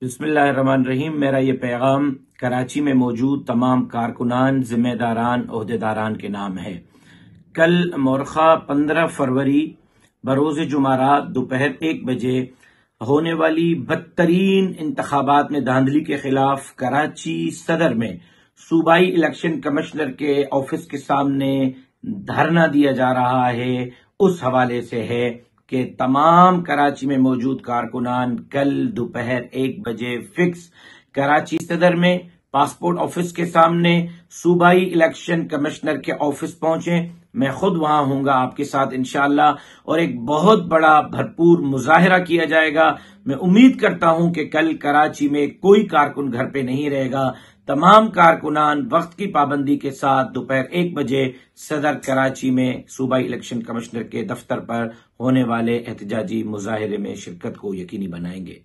बिस्मिल्लाहिर्रहमानिर्रहीम। मेरा ये पैगाम कराची में मौजूद तमाम कारकुनान, जिम्मेदारान, ओहदेदारान के नाम है। कल मोरखा 15 फरवरी बरोज जुमारात दोपहर 1 बजे होने वाली बदतरीन इंतखाबात में धांधली के खिलाफ कराची सदर में सूबाई इलेक्शन कमिश्नर के ऑफिस के सामने धरना दिया जा रहा है। उस हवाले से है कि तमाम कराची में मौजूद कारकुनान कल दोपहर 1 बजे फिक्स कराची सदर में पासपोर्ट ऑफिस के सामने सूबाई इलेक्शन कमिश्नर के ऑफिस पहुंचे। मैं खुद वहां हूंगा आपके साथ इंशाअल्लाह, और एक बहुत बड़ा भरपूर मुजाहिरा किया जाएगा। मैं उम्मीद करता हूं कि कल कराची में कोई कारकुन घर पे नहीं रहेगा। तमाम कारकुनान वक्त की पाबंदी के साथ दोपहर 1 बजे सदर कराची में सूबाई इलेक्शन कमिश्नर के दफ्तर पर होने वाले एहतजाजी मुजाहिरे में शिरकत को यकीनी बनाएंगे।